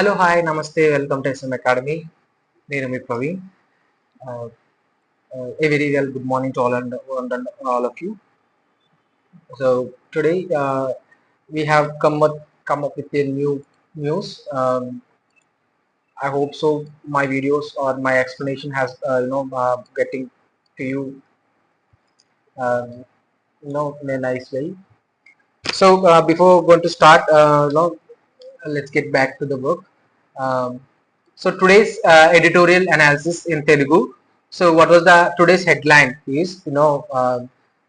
Hello, hi, namaste, welcome to SM Academy. నేను మీ Praveen. Uh, a very well good morning to all of you. So today we have come up with a new news. I hope so. My videos or my explanation has getting to you in a nice way. So before going to start, let's get back to the work. Um, so today's editorial analysis in Telugu. So what was the today's headline is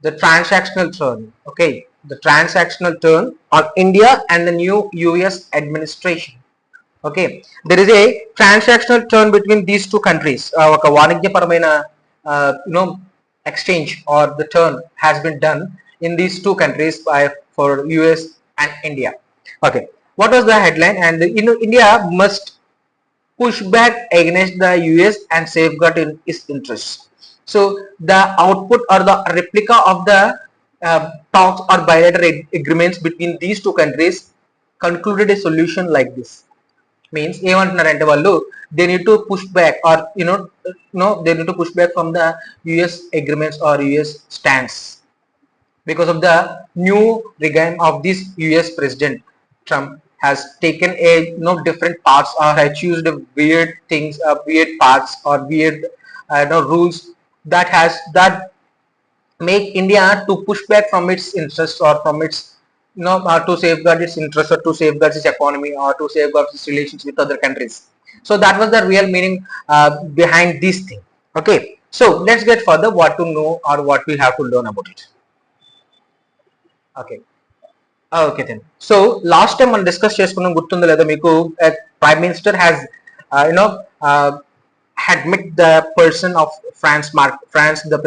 the transactional turn. Okay, the transactional turn on India and the new US administration. Okay, there is a transactional turn between these two countries. ఒక వాణిజ్యపరమైన exchange or the turn has been done in these two countries for US and India. Okay, what was the headline? And India must push back against the US and safeguard its interests. So the output or the replica of the talks or bilateral agreements between these two countries concluded a solution like this. Means ఏమంటున్నారంటే వాళ్ళు they need to push back or they need to push back from the US agreements or US stance because of the new regime of this US president. Trump has taken a different paths or has chosen weird things, weird paths or weird rules that make India to push back from its interests or from its to safeguard its interests or to safeguard its economy or to safeguard its relations with other countries. So that was the real meaning behind this thing. Okay, so let's get further what to know or what we have to learn about it. Okay. Okay then. So last time మనం discuss చేసుకున్నాం గుర్తుందో లేదో మీకు prime minister has had met the person of France, the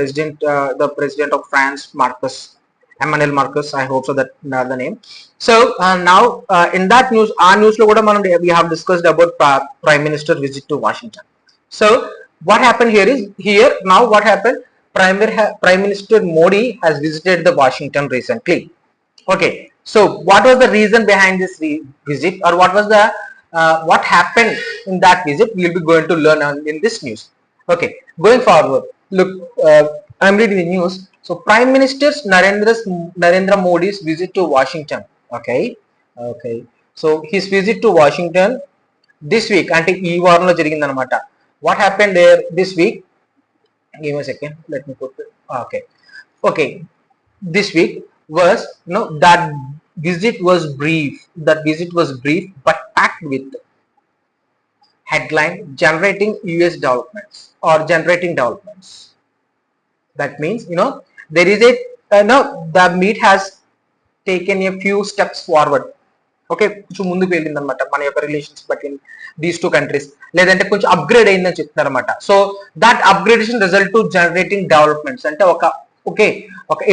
president of France, Emmanuel Marcos. I hope so that the name. So now in that news, our news lo kuda manam we have discussed about prime minister visit to Washington. So what happened here is now what happened? Prime Minister Modi has visited the Washington recently. Okay, so what was the reason behind this visit, or what was the what happened in that visit? We'll be going to learn in this news. Okay, going forward, look, I'm reading the news. So Prime Minister Narendra Modi's visit to Washington. Okay, so his visit to Washington this week, అంటే ఈ వారంలో జరిగిందన్నమాట. What happened there this week? Give me a second, let me put it. Okay, this week was that visit was brief but packed with headline generating US developments or generating developments. That means there is a the meet has taken a few steps forward. Okay, కొంచెం ముందుకు వెళ్ళింది అనమాట మన యొక్క relations between these two countries, లేదంటే కొంచెం upgrade అయిందని చెప్తున్నారు అనమాట. So that upgradation result to generating developments అంటే ఒక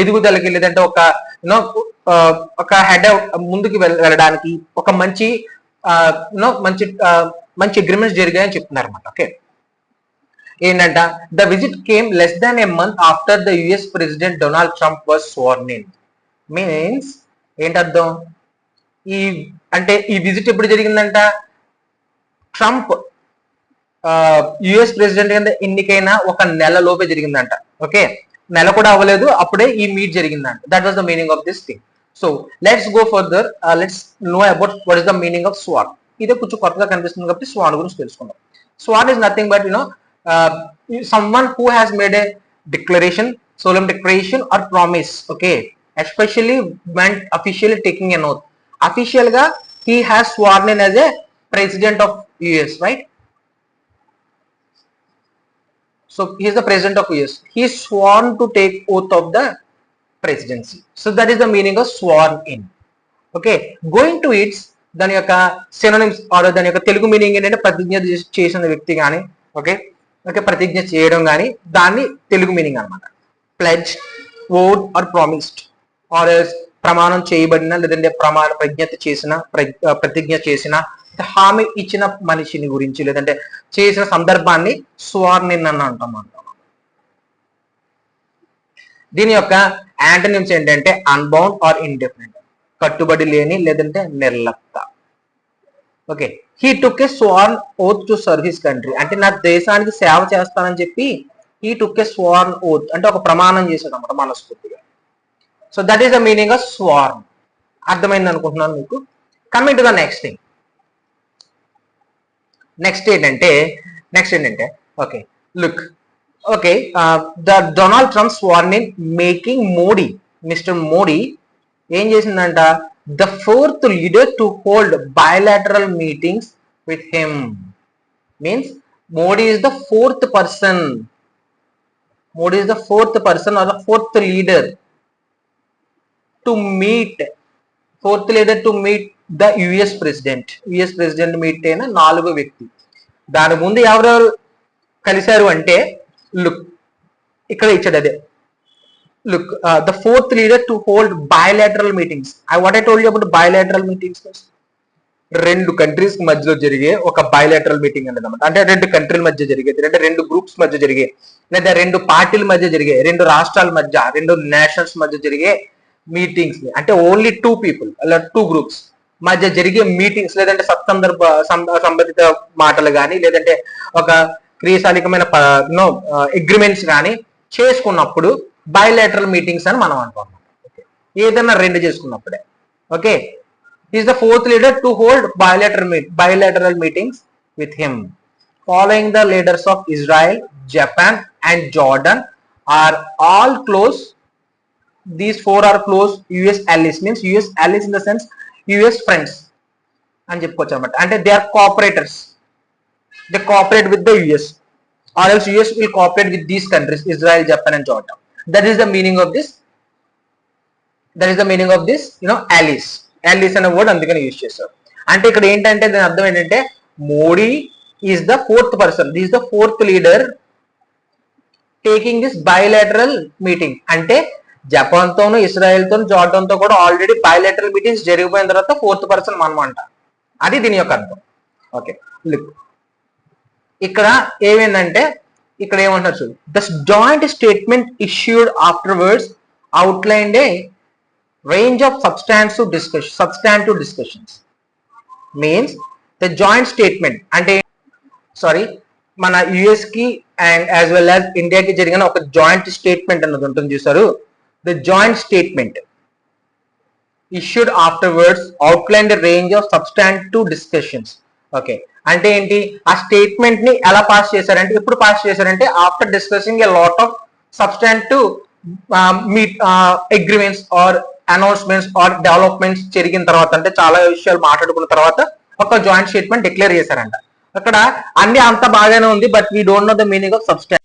ఎదుగుదలకి లేదంటే ఒక హెడ్ ముందుకు వెళ్ళడానికి ఒక మంచి అగ్రిమెంట్స్ జరిగాయని చెప్తున్నారు అనమాట. ఓకే, ఏంటంట the visit came less than a month after the US president Donald Trump was sworn in. Means ఏంటర్థం? ఈ విజిట్ ఎప్పుడు జరిగిందంట? ట్రంప్ యుఎస్ ప్రెసిడెంట్ కింద ఎన్నికైన ఒక నెల లోపే జరిగిందంట. ఓకే, నెల కూడా అవ్వలేదు అప్పుడే ఈ మీట్ జరిగిందంట. That was the meaning of this thing. So let's go further, let's know about what is the meaning of swan. ఇదే కొంచెం కొత్తగా కనిపిస్తుంది కాబట్టి స్వాన్ గురించి తెలుసుకుందాం. Swan is nothing but someone who has made a declaration, solemn declaration or promise. Okay, especially when officially taking an oath. Official ga he has sworn in as a president of US, right? So he is the president of US. He is sworn to take oath of the presidency. So that is the meaning of sworn in. Okay, going to its దాని యొక్క synonyms are దాని యొక్క Telugu meaning ఏంటంటే ప్రతిజ్ఞ చేసిన వ్యక్తి కానీ okay ప్రతిజ్ఞ చేయడం కానీ దాన్ని తెలుగు మీనింగ్ అనమాట. ప్లెడ్జ్, ఓడ్ ఆర్ ప్రామిస్డ్ ఆర్ ప్రమాణం చేయబడిన లేదంటే ప్రతిజ్ఞ చేసిన హామీ ఇచ్చిన మనిషిని గురించి లేదంటే చేసిన సందర్భాన్ని స్వర్న్ ఇన్ అని అంటాం. దీని యొక్క యాంటోనిమ్స్ ఏంటంటే అన్బౌండ్ ఆర్ ఇండిఫరెంట్, కట్టుబడి లేని లేదంటే నిర్లప్త. Okay, he took a sworn oath to serve his country, అంటే నా దేశానికి సేవ చేస్తానని చెప్పి he took a sworn oath అంటే ఒక ప్రమాణం చేశాడు అనమాట మనస్ఫూర్తిగా. So that is the meaning of sworn. అర్థమైంది అనుకుంటున్నాను మీకు. Coming to the next thing. Next ఏంటంటే okay look, okay, the Donald Trump sworn in making Modi, mister Modi ఏం చేసిందంట, the fourth leader to hold bilateral meetings with him. Means Modi is the fourth person, Modi is the fourth person or the fourth leader to meet, the US president. US president meet అయిన 4వ వ్యక్తి. దాని ముందు ఎవరెవరు కలిశారు అంటే look ఇక్కడ ఇచ్చాడు అదే. Look, the fourth leader to hold bilateral meetings. What I told you about bilateral meetings. రెండు కంట్రీస్ మధ్యలో జరిగే ఒక బయలాటరల్ మీటింగ్ అనేది అనమాట. అంటే రెండు కంట్రీల మధ్య జరిగేది, అంటే రెండు గ్రూప్స్ మధ్య జరిగే, లేదా రెండు పార్టీల మధ్య జరిగే, రెండు రాష్ట్రాల మధ్య, రెండు నేషనల్స్ మధ్య జరిగే మీటింగ్స్ ని, అంటే ఓన్లీ 2 పీపుల్ అలా 2 గ్రూప్స్ మధ్య జరిగే మీటింగ్స్, లేదంటే సంబంధిత మాటలు కానీ, లేదంటే ఒక క్రియాశాలికమైన అగ్రిమెంట్స్ కానీ చేసుకున్నప్పుడు బయలాటరల్ మీటింగ్స్ అని మనం అనుకుంటున్నాం. ఏదైనా రెండు చేసుకున్నప్పుడే. Okay, is the fourth leader to hold bilateral meetings with him. Following the leaders of Israel, Japan and Jordan are all close. These 4 are close US allies. Means US allies in the sense US friends అని చెప్పుకోవచ్చు అనమాట. అంటే they are cooperators. They cooperate with the US, or else US will cooperate with these countries, Israel, Japan and Jordan. That is the meaning of this. Allies. Allies అనే word అందుకని use చేస్తారు. అంటే ఇక్కడ ఏంటంటే దాని అర్థం ఏంటంటే Modi is the 4th person, is the 4th leader taking this bilateral meeting. అంటే జపాన్ తోను, ఇస్రాయెల్ తోను, జార్డన్ తో కూడా ఆల్రెడీ బయలాటరల్ మీటింగ్స్ జరిగిపోయిన తర్వాత 4th పర్సన్ మనమంట. అది దీని యొక్క అర్థం. ఓకే, ఇక్కడ ఏమైందంటే ఇక్కడ ఏమంటారు చూడు, the joint statement issued afterwards outlined a range of substantive discussions. Means the joint statement అంటే మన యుఎస్ కి అండ్ యాజ్ వెల్ యాజ్ ఇండియాకి జరిగిన ఒక జాయింట్ స్టేట్మెంట్ అన్నది ఉంటుంది చూసారు. The joint statement issued afterwards outline the range of substantive discussions. Okay, అంటే ఏంటి, ఆ స్టేట్మెంట్ ని ఎలా పాస్ చేశారంటే, ఎప్పుడు పాస్ చేశారంటే after discussing a lot of substantive agreements or announcements or developments జరిగిన తర్వాత, అంటే చాలా విషయాలు మాట్లాడుకున్న తర్వాత ఒక జాయింట్ స్టేట్మెంట్ డిక్లేర్ చేశారంట. అక్కడ అన్ని అంత బాగానే ఉంది, but we don't know the meaning of substantive.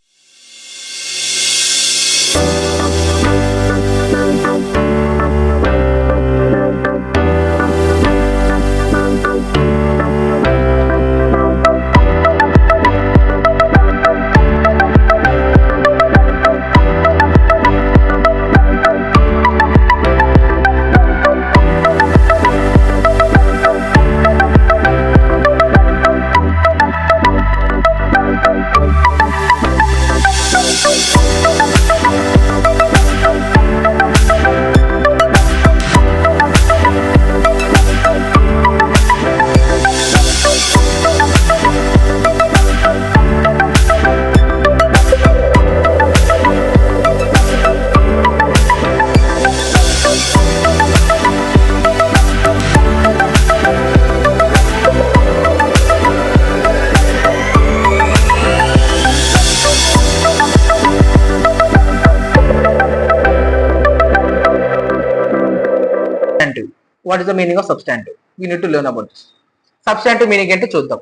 What is the meaning of substantive? We need to learn about this. Substantive meaning ante chuddam.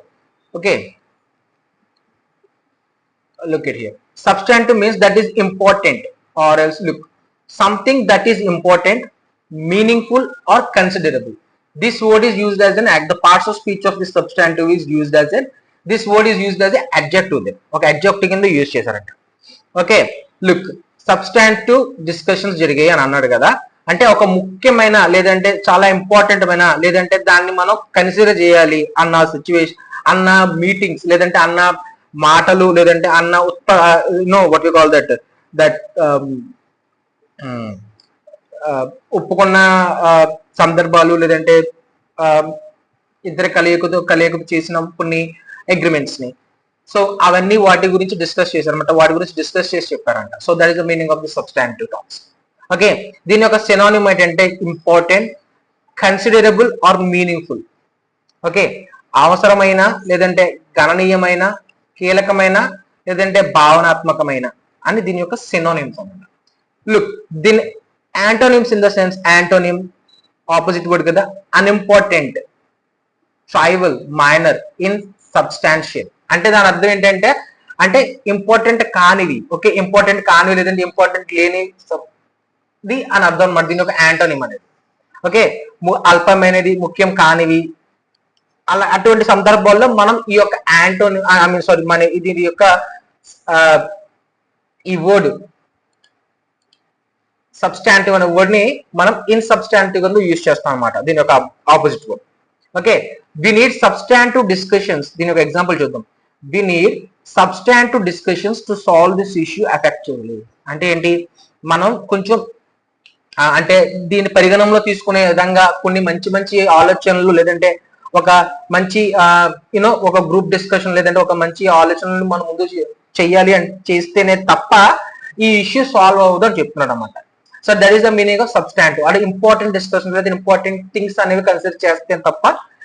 Okay, look at here. Substantive means that is important, or else look, something that is important, meaningful or considerable. This word is used as an the parts of speech of this substantive is used as an, this word is used as an adjective then. Okay, adjective కింద use చేశారంట. Okay, look, substantive discussions జరిగాయి అని అన్నాడు కదా, అంటే ఒక ముఖ్యమైన లేదంటే చాలా ఇంపార్టెంట్ అయినా లేదంటే దాన్ని మనం కన్సిడర్ చేయాలి అన్న సిచ్యువేషన్, అన్న మీటింగ్స్, లేదంటే అన్న మాటలు, లేదంటే అన్న వాట్ యు కాల్ దట్ ఒప్పుకున్న సందర్భాలు, లేదంటే ఇద్దరు కలియకతో చేసిన కొన్ని అగ్రిమెంట్స్ ని. సో అవన్నీ వాటి గురించి డిస్కస్ చేశారన్నమాట, వాటి గురించి డిస్కస్ చేసి చెప్పారంట. So that is the meaning of the substantive terms. Okay, దీని యొక్క సినోనిమ్ ఏంటంటే important, considerable or meaningful. Okay, అవసరమైన లేదంటే గణనీయమైన, కీలకమైన లేదంటే భావనాత్మకమైన అని దీని యొక్క సినోనిమ్స్ అన్నమాట. లుక్, దీని antonyms in the sense, antonym opposite word కదా, అన్ఇంపార్టెంట్, ట్రైవల్, మైనర్, ఇన్సబ్స్టాన్షియల్. అంటే దాని అర్థం ఏంటంటే అంటే ఇంపార్టెంట్ కానివి. ఓకే, ఇంపార్టెంట్ కానివి లేదంటే ఇంపార్టెంట్ లేనిది అని అర్థం అనమాట దీని యొక్క యాంటోనిమ్ అనేది. ఓకే, అల్పమైనది, ముఖ్యం కానివి, అలా అటువంటి సందర్భాల్లో మనం ఈ యొక్క యాంటోనిమ్ మన దీని యొక్క ఈ వర్డ్ సబ్స్టాంటివ్ అనే వర్డ్ ని మనం ఇన్సబ్స్టాంటివ్ గా యూజ్ చేస్తాం అనమాట, దీని యొక్క opposite word. Okay, we need substantive discussions. దీని యొక్క ఎగ్జాంపుల్ చూద్దాం. We need substantive discussions to solve this issue effectively. అంటే ఏంటి, మనం కొంచెం అంటే దీన్ని పరిగణనలో తీసుకునే విధంగా కొన్ని మంచి మంచి ఆలోచనలు లేదంటే ఒక మంచి ఒక గ్రూప్ డిస్కషన్ లేదంటే ఒక మంచి ఆలోచనలు మనం ముందు చెయ్యాలి అని చేస్తేనే తప్ప ఈ ఇష్యూ సాల్వ్ అవ్వదు అని చెప్తున్నాడు అనమాట. So that is the meaning of substantive. అంటే ఇంపార్టెంట్ డిస్కషన్ లేదా ఇంపార్టెంట్ థింగ్స్ అనేవి కన్సిడర్ చేస్తే తప్ప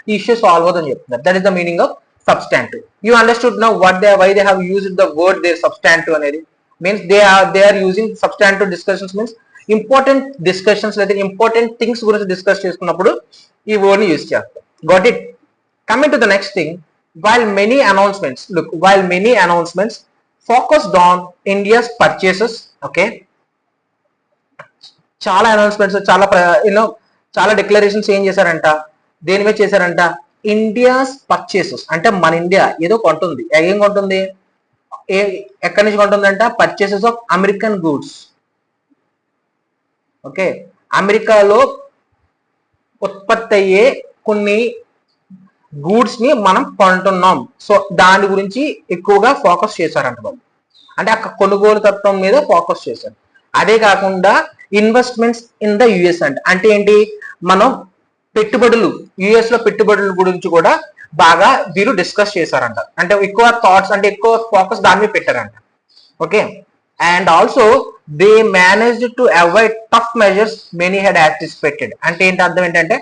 ఈ ఇష్యూ సాల్వ్ అవుతుంది అని చెప్తున్నారు. That is the meaning of substantive. You understood now why they have used the word there substantive అనేది means they are using substantive discussions means important discussions లేదా important things గురించి discuss చేసుకున్నప్పుడు ఈ word ని use చేస్తారు. Got it? Coming to the next thing, while many announcements focused on India's purchases, okay, చాలా announcements చాలా declarations ఏం చేశారంట, దేని మీద చేశారంట, ఇండియాస్ పర్చేసెస్. అంటే మన ఇండియా ఏదో కొంటుంది, ఏం కొంటుంది, ఎక్కడి నుంచి కొంటుందంట, purchases of American goods. Okay, అమెరికాలో ఉత్పత్తి అయ్యే కొన్ని గూడ్స్ ని మనం కొంటున్నాం. సో దాని గురించి ఎక్కువగా ఫోకస్ చేశారంట వాళ్ళు. అంటే ఆ కొనుగోలు తత్వం మీద ఫోకస్ చేశారు. అదే కాకుండా ఇన్వెస్ట్మెంట్స్ ఇన్ ద యుఎస్ అంటే ఏంటి, మనం పెట్టుబడులు యుఎస్ లో పెట్టుబడుల గురించి కూడా బాగా వీరు డిస్కస్ చేశారంట. అంటే ఎక్కువ థాట్స్ అంటే ఎక్కువ ఫోకస్ దాని మీద పెట్టారంట. Okay, and also they managed to avoid tough measures many had anticipated. అంటే ఏంటి అర్థం ఏంటంటే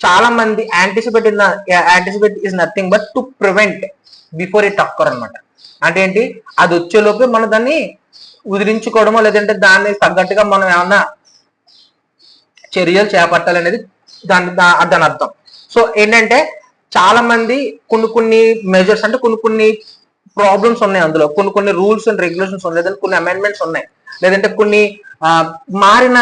చాలా మంది anticipate is nothing but to prevent before it occur అనమాట. అంటే ఏంటి, అది వచ్చేలోపే మనం దాన్ని ఉదిరించుకోవడమో లేదంటే దాన్ని తగ్గట్టుగా మనం ఏమన్నా చర్యలు చేపట్టాలనేది దాని అర్థం. సో ఏంటంటే చాలా మంది కొన్ని మెజర్స్ అంటే కొన్ని ప్రాబ్లమ్స్ ఉన్నాయి, అందులో కొన్ని రూల్స్ అండ్ రెగ్యులేషన్స్ ఉన్నాయి, లేదంటే కొన్ని అమెండ్మెంట్స్ ఉన్నాయి, లేదంటే కొన్ని మారిన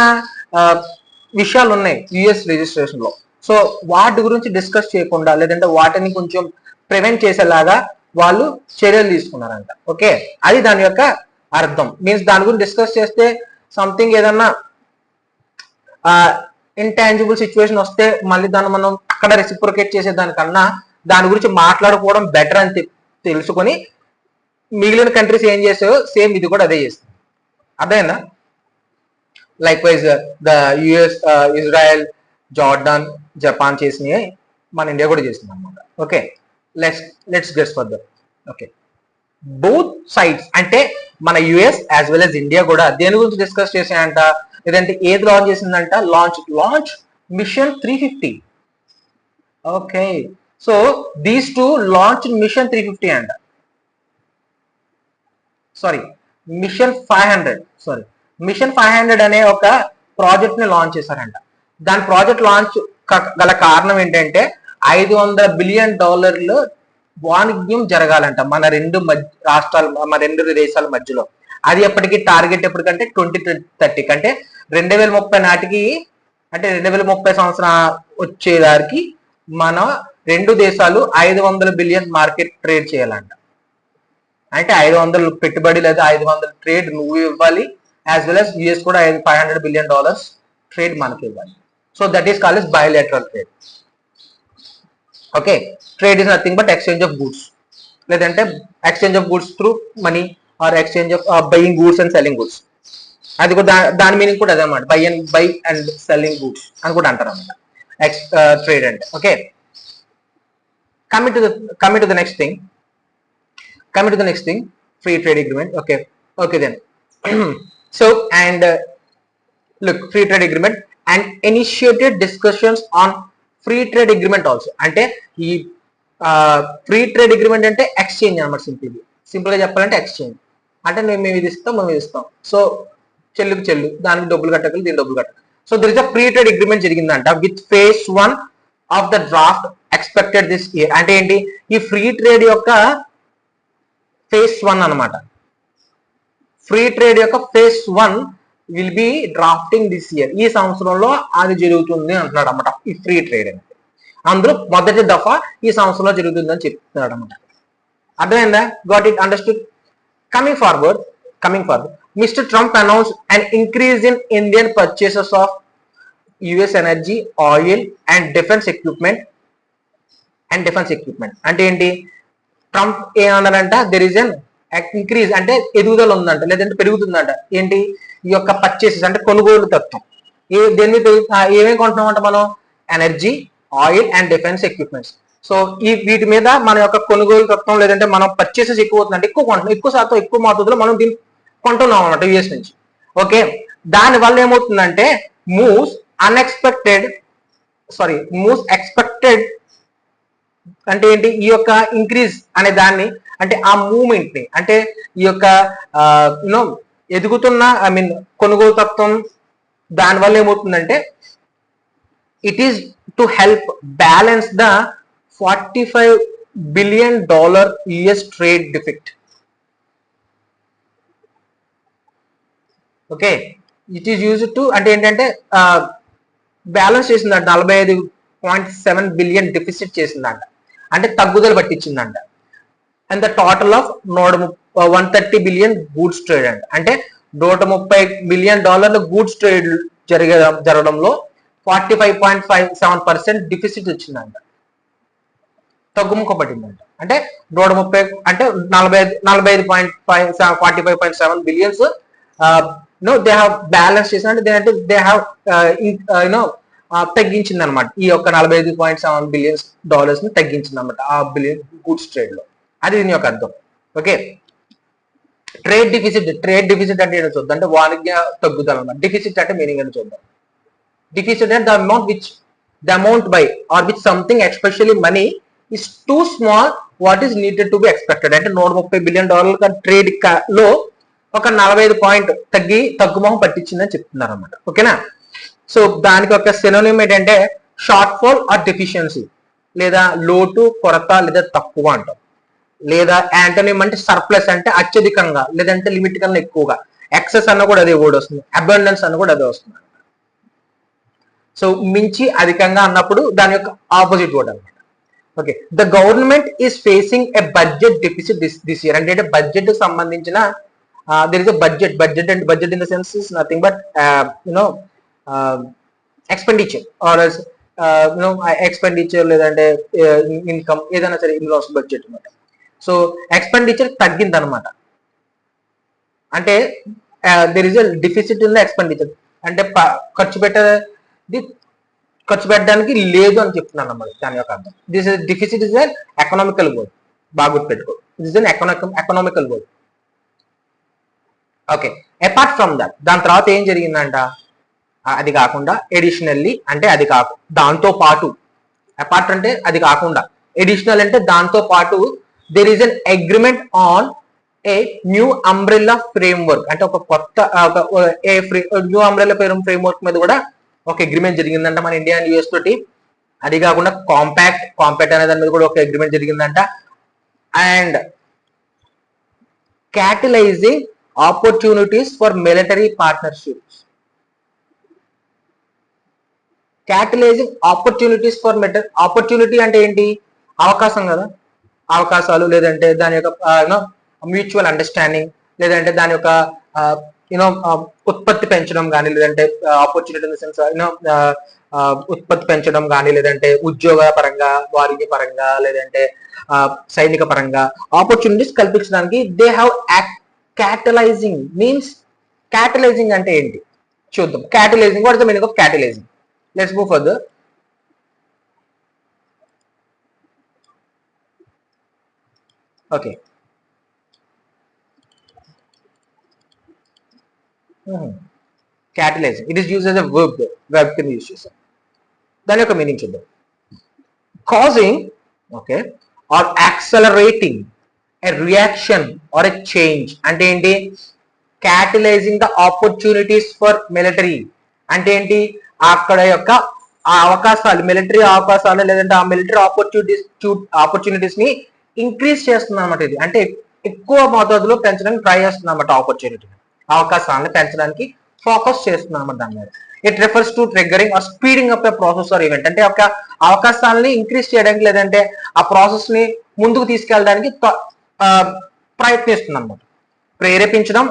విషయాలు ఉన్నాయి యుఎస్ రిజిస్ట్రేషన్ లో. సో వాటి గురించి డిస్కస్ చేయకుండా లేదంటే వాటిని కొంచెం ప్రివెంట్ చేసేలాగా వాళ్ళు చర్యలు తీసుకున్నారంట. ఓకే, అది దాని యొక్క అర్థం. మీన్స్ దాని గురించి డిస్కస్ చేస్తే సంథింగ్ ఏదన్నా ఇంటాంజిబుల్ సిచ్యువేషన్ వస్తే మళ్ళీ దాన్ని మనం అక్కడ రెసిప్రొకేట్ చేసే దానికన్నా దాని గురించి మాట్లాడుకోవడం బెటర్ అని తెలుసుకొని మిగిలిన కంట్రీస్ ఏం చేసాయో సేమ్ ఇది కూడా అదే చేస్తుంది. అదేనా likewise the US, Israel, Jordan, Japan చేసినవి మన ఇండియా కూడా చేస్తుంది అనమాట. Okay, let's get further. Okay, both sides అంటే మన US as well as India కూడా దేని గురించి డిస్కస్ చేసాయంట, లేదంటే ఏది లాంచ్ చేసిందంట, launch mission 350. Okay, so these two launch mission 350 అంట, సారీ మిషన్ 500 అనే ఒక ప్రాజెక్ట్ ని లాంచ్ చేశారంట. దాని ప్రాజెక్ట్ లాంచ్ గల కారణం ఏంటంటే $500 బిలియన్ వాణిజ్యం జరగాలంట మన రెండు రాష్ట్రాలు, మన రెండు దేశాల మధ్యలో. అది ఎప్పటికీ టార్గెట్ ఎప్పటికంటే 2030 అంటే 2030 నాటికి, అంటే 2030 సంవత్సరం వచ్చేదానికి మన రెండు దేశాలు 500 బిలియన్ మార్కెట్ ట్రేడ్ చేయాలంట. అంటే 500 పెట్టుబడి లేదా 500 ట్రేడ్ నువ్వు ఇవ్వాలి, యాజ్ వెల్ as యుఎస్ కూడా $500 బిలియన్ ట్రేడ్ మనకి ఇవ్వాలి. So that is called bilateral trade. Okay, trade is nothing but exchange of goods, లేదంటే exchange of goods through money or exchange of buying goods and selling goods. అది కూడా దాని meaning కూడా అదే అన్నమాట, బై అండ్ సెల్లింగ్ గూడ్స్ అని కూడా అంటారు అన్నమాట ట్రేడ్ అంటే. Okay, coming to the next thing. Free trade agreement. Okay then. So and look, free trade agreement and initiated discussions on free trade agreement also. అంటే ఈ ఫ్రీ ట్రేడ్ అగ్రిమెంట్ అంటే exchange అనమాట. Simple గా చెప్పాలంటే exchange అంటే మేము ఇది ఇస్తాం, మనం ఇది ఇస్తాం. సో చెల్లుకు చెల్లు, దానికి డబ్బులు కట్టగలి, దీనికి డబ్బులు కట్టాలి. So there is a free trade agreement జరిగిందంట with phase 1 of the draft expected this year. అంటే ఏంటి, ఈ ఫ్రీ ట్రేడ్ యొక్క phase 1 అనమాట. ఫ్రీ ట్రేడ్ యొక్క phase 1 will be drafting this year. ఈ సంవత్సరంలో అది జరుగుతుంది అంటున్నాడు అనమాట. ఈ ఫ్రీ ట్రేడ్ అనేది అందులో మొదటి దఫా ఈ సంవత్సరంలో జరుగుతుంది అని చెప్తున్నాడు అనమాట. అర్థమైందా? Got it, understood? Coming forward, Mr. Trump announced an increase in Indian purchases of US energy, oil and defense equipment. అంటే ఏంటి, ట్రంప్ ఏమన్నారంట, దెర్ ఇస్ అన్ ఇంక్రీజ్ అంటే ఎదుగుదల ఉందంట, లేదంటే పెరుగుతుందంట. ఏంటి, ఈ యొక్క పర్చేసెస్ అంటే కొనుగోలు తత్వం. దేని ఏమేమి కొంటున్నామంట మనం, energy, oil and defence equipments. So ఈ వీటి మీద మన యొక్క కొనుగోలు తత్వం, లేదంటే మనం పర్చేసెస్ ఎక్కువ అవుతుందంటే ఎక్కువ కొంటున్నాం, ఎక్కువ శాతం ఎక్కువ మోతాదులో మనం దీన్ని కొంటున్నాం అన్నమాట యుఎస్ నుంచి. ఓకే, దాని వల్ల ఏమవుతుందంటే మూవ్స్ ఎక్స్పెక్టెడ్ అంటే ఏంటి, ఈ యొక్క ఇంక్రీజ్ అనే దాన్ని అంటే ఆ మూవ్మెంట్ ని అంటే ఈ యొక్క యూనో ఎదుగుతున్న కొనుగోలు తత్వం, దాని వల్ల ఏమవుతుందంటే it is to help balance the $45 billion US trade deficit. Okay, it is used to అంటే ఏంటంటే బ్యాలెన్స్ చేసిందంట, 45.7 బిలియన్ డెఫిసిట్ చేసిందంట, అంటే తగ్గుదల పట్టించిందంట. And the total of 130 billion goods trade అంట, అంటే $130 బిలియన్ గూడ్స్ ట్రేడ్ జరగడంలో 45.57% డిఫిసిట్ వచ్చిందంట, తగ్గుముఖ పట్టిందంట. అంటే 130 అంటే 45.7 బిలియన్స్ దే హ్యావ్ బ్యాలెన్స్ చేసిన అంటే దే హ్యావ్ తగ్గించింది అనమాట. ఈ యొక్క $45.7 బిలియన్స్ ని తగ్గించింది అనమాట ఆ బిలియన్ గూడ్స్ ట్రేడ్ లో. అది దీని యొక్క అర్థం. ఓకే, ట్రేడ్ డిఫిసిట్ అంటే ఏంటో చూద్దాం. అంటే వాణిజ్య తగ్గుదల అన్నమాట. డిఫిసిట్ అంటే మీనింగ్ అని చూద్దాం. Deficit and the amount by or which something especially money is too small what is needed to be expected. అంటే $130 బిలియన్ ట్రేడ్ లో ఒక 45 పాయింట్ తగ్గుముఖం పట్టించిందని చెప్తున్నారు అనమాట. ఓకేనా? సో దానికి ఒక సినోనిమ్ ఏంటంటే షార్ట్ ఫాల్ ఆర్ డెఫిషియన్సీ, లేదా లోటు, కొరత, లేదా తక్కువ అంటాం. లేదా యాంటోనిమ్ అంటే సర్ప్లస్ అంటే అత్యధికంగా, లేదంటే లిమిట్ కన్నా ఎక్కువగా. ఎక్సెస్ అన్న కూడా అదే వర్డ్ వస్తుంది, అబండెన్స్ అన్న కూడా అదే వస్తుంది. సో మించి, అధికంగా అన్నప్పుడు దాని యొక్క ఆపోజిట్ వర్డ్ అనమాట. Okay, the government is facing a budget deficit this year. అంటే బడ్జెట్ కి సంబంధించిన there is a budget and budget in the sense is nothing but expenditure or expenditure లేదంటే ఇన్కమ్ ఏదైనా సరే ఇందులో బడ్జెట్ అనమాట. సో ఎక్స్పెండిచర్ తగ్గింది అనమాట. అంటే there is a deficit in the expenditure అంటే ఖర్చు పెట్టడానికి లేదు అని చెప్తున్నాను అన్నమాట. దాని యొక్క అర్థం this is deficit is an economical word. బాగా గుర్తుపెట్టుకో, this is an economical word. Okay, apart from that, దాని తర్వాత ఏం జరిగిందంట, అది కాకుండా ఎడిషనల్లీ అంటే అది దాంతో పాటు, అపార్ట్ అంటే అది కాకుండా, ఎడిషనల్ అంటే దాంతో పాటు, there is an agreement on a new umbrella framework. అంటే ఒక కొత్త న్యూ అంబ్రెల్లా ఫ్రేమ్వర్క్ మీద కూడా ఒక అగ్రిమెంట్ జరిగిందంట మన ఇండియా అండ్ యుఎస్ తోటి. అది కాకుండా కాంపాక్ట్ అనే దాని మీద కూడా ఒక అగ్రిమెంట్ జరిగిందంట. And catalysing opportunities for military partnerships. Catalysing opportunities for opportunity అంటే ఏంటి, అవకాశం కదా, అవకాశాలు, లేదంటే దాని యొక్క మ్యూచువల్ అండర్స్టాండింగ్, లేదంటే దాని యొక్క ఉత్పత్తి పెంచడం కానీ, లేదంటే ఆపర్చునిటీ ఇన్ ద సెన్స్ ఉత్పత్తి పెంచడం కానీ, లేదంటే ఉద్యోగ పరంగా, వాణిజ్య పరంగా, లేదంటే సైనిక పరంగా ఆపర్చునిటీస్ కల్పించడానికి they have catalysing means. Catalysing అంటే ఏంటి చూద్దాం. Catalysing, what is the meaning of catalysing? Let's move further. Okay. Catalysing it is use as a verb కింద యూజ్ చేస్తాం. దాని యొక్క మీనింగ్ చూద్దాం. Causing, okay, or accelerating a reaction or a change అంటే ఏంటి? Catalysing the opportunities for military అంటే ఏంటి? అక్కడ యొక్క ఆ అవకాశాలు, మిలిటరీ అవకాశాలు లేదంటే ఆ మిలిటరీ ఆపర్చునిటీస్ ని ఇంక్రీజ్ చేస్తుంది అనమాట. ఇది అంటే ఎక్కువ మోతాదులో పెంచడానికి ట్రై చేస్తుంది అనమాట. ఆపర్చునిటీ అవకాశాలను పెంచడానికి ఫోకస్ చేస్తుంది అనమాట దాని మీద. It refers to triggering or speeding up a process or event అంటే ఒక అవకాశాలని ఇంక్రీజ్ చేయడానికి లేదంటే ఆ ప్రాసెస్ ని ముందుకు తీసుకెళ్ళడానికి ప్రయత్నిస్తుంది అనమాట. ప్రేరేపించడం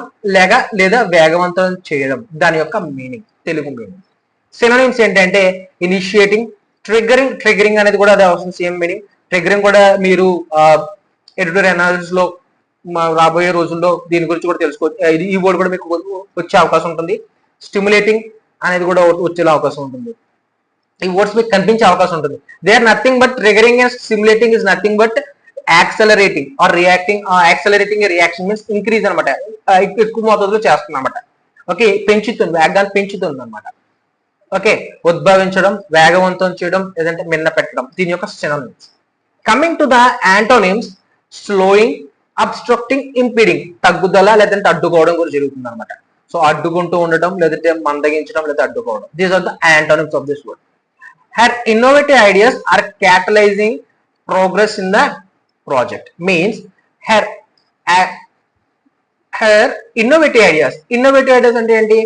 లేదా వేగవంతం చేయడం దాని యొక్క మీనింగ్, తెలుగు మీనింగ్. సినోనిమ్స్ ఏంటంటే ఇనిషియేటింగ్, ట్రిగ్గరింగ్ అనేది కూడా అదే అవసరం, సేమ్ మీనింగ్. ట్రిగ్గరింగ్ కూడా మీరు ఎడిటోరియల్ అనాలిసిస్ లో రాబోయే రోజుల్లో దీని గురించి కూడా తెలుసుకోవచ్చు. ఈ వర్డ్ కూడా మీకు వచ్చే అవకాశం ఉంటుంది. స్టిమ్యులేటింగ్ అనేది కూడా వచ్చే అవకాశం ఉంటుంది. ఈ వర్డ్స్ మీకు కనిపించే అవకాశం ఉంటుంది. They are nothing but triggering and stimulating is nothing but accelerating or reacting. Accelerating reaction means increase అనమాట, ఎక్కువ మోతాదులో చేస్తుంది అనమాట. ఓకే, పెంచుతుంది, వేగాన్ని పెంచుతుంది అనమాట. ఓకే, ఉద్భవించడం, వేగవంతం చేయడం లేదంటే మిన్న పెట్టడం దీని యొక్క synonyms. Coming to the antonyms, slowing, obstructing, impeding తగ్గుదల లేదంటే అడ్డుకోవడం కూడా జరుగుతుంది అనమాట. సో అడ్డుకుంటూ ఉండడం లేదంటే మందగించడం లేదా అడ్డుకోవడం. These are the antonyms of this word. Her innovative ideas are catalysing progress in the project means her innovative ideas. Innovative ideas అంటే ఏంటి?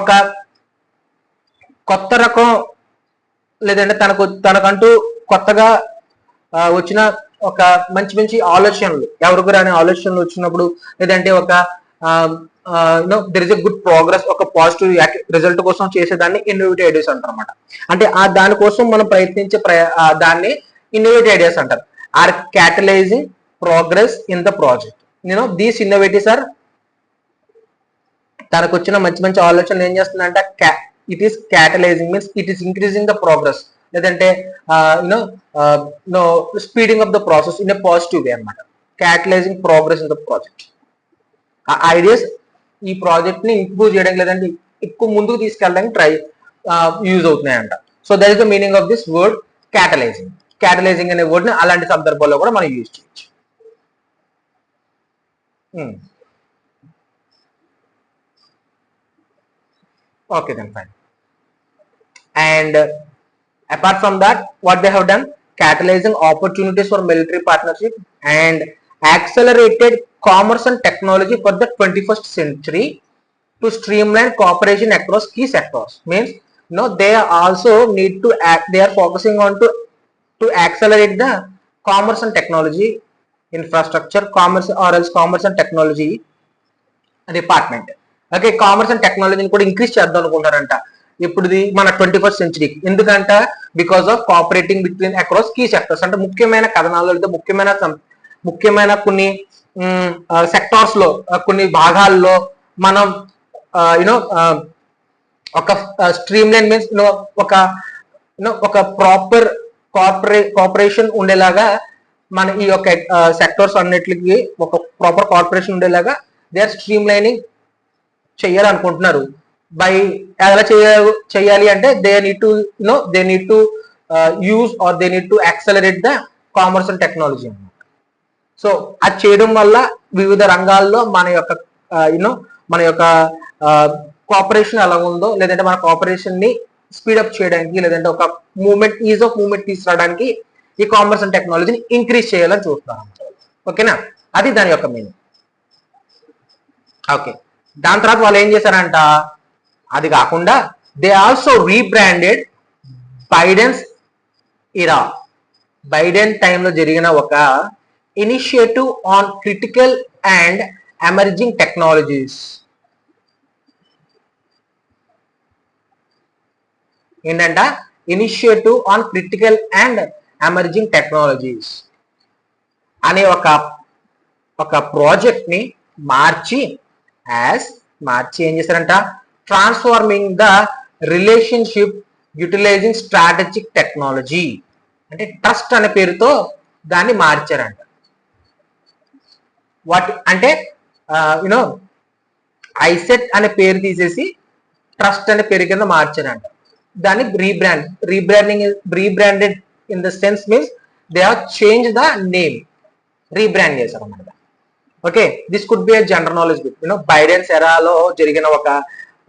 ఒక కొత్త రకం లేదంటే తనకంటూ కొత్తగా వచ్చిన ఒక మంచి ఆలోచనలు, ఎవరికి రాని ఆలోచనలు వచ్చినప్పుడు లేదంటే ఒక there is a good progress, ఒక పాజిటివ్ రిజల్ట్ కోసం చేసేదాన్ని ఇన్నోవేటివ్ ఐడియాస్ అంటారు అనమాట. అంటే దానికోసం మనం ప్రయత్నించే దాన్ని ఇన్నోవేటివ్ ఐడియాస్ అంటారు. Or catalysing progress in the project. These innovatives are తనకు వచ్చిన మంచి ఆలోచనలు ఏం చేస్తుందంటే it is catalysing means it is increasing the progress లేదంటే speeding up the process in a positive way అనమాట. Catalysing progress in the project. ఆ ideas ఈ ప్రాజెక్ట్ ని ఇంప్రూవ్ చేయడానికి లేదంటే ఎక్కువ ముందుకు తీసుకెళ్ళడానికి యూజ్ అవుతున్నాయంట. So that is the meaning of this word catalysing. Catalysing అనే వర్డ్ ని అలాంటి సందర్భాల్లో కూడా మనం యూజ్ చేయొచ్చు. Okay, then fine. And apart from that, what they have done, catalyzing opportunities for military partnership and accelerated commerce and technology for the 21st century to streamline cooperation across key sectors. Means they also need to they are focusing on to accelerate the commerce and technology infrastructure, commerce or else commerce and technology department. Okay, commerce and టెక్నాలజీని కూడా increase చేద్దాం అనుకుంటారంట ఇప్పుడు మన 21st సెంచరీకి. ఎందుకంట? Because of cooperating between across key sectors అంటే ముఖ్యమైన కథనాలు లేదా ముఖ్యమైన కొన్ని సెక్టార్స్ లో కొన్ని భాగాల్లో మనం ఒక స్ట్రీమ్ లైన్ మీన్స్ ఒక ప్రాపర్ కోఆపరేషన్ ఉండేలాగా మన ఈ యొక్క సెక్టార్స్ అన్నిటికి ఒక ప్రాపర్ కోఆపరేషన్ ఉండేలాగా దే ఆర్ స్ట్రీమ్ లైనింగ్ చేయాలనుకుంటున్నారు. బై ఎలా చేయాలి అంటే they need to use or they need to accelerate the commerce and technology అన్నమాట. సో అది చేయడం వల్ల వివిధ రంగాల్లో మన యొక్క కోఆపరేషన్ ఎలా ఉందో లేదంటే మన కోఆపరేషన్ ని స్పీడప్ చేయడానికి లేదంటే ఒక ఈజ్ ఆఫ్ మూవ్మెంట్ తీసుకురావడానికి ఈ కామర్స్ అండ్ టెక్నాలజీని ఇంక్రీజ్ చేయాలని చూస్తున్నారు. ఓకేనా, అది దాని యొక్క మీనింగ్. ఓకే, దాని తర్వాత వాళ్ళు ఏం చేశారంట, అది కాకుండా they also rebranded Biden's era. Biden టైంలో జరిగిన ఒక initiative on critical and emerging technologies. ఏంటంట? Initiative on critical and emerging technologies అనే ఒక ప్రాజెక్ట్ ని మార్చి ఏం చేశారంట, transforming the relationship utilising strategic technology అంటే ట్రస్ట్ అనే పేరుతో దాన్ని మార్చారంట. వాట్ అంటే యునో ఐసెట్ అనే పేరు తీసేసి ట్రస్ట్ అనే పేరు కింద మార్చారంట. దాన్ని rebranded in the sense means they have change the name, rebrand చేశారు అన్నమాట. Okay, this could be a general knowledge book. Biden's ఎరాలో జరిగిన ఒక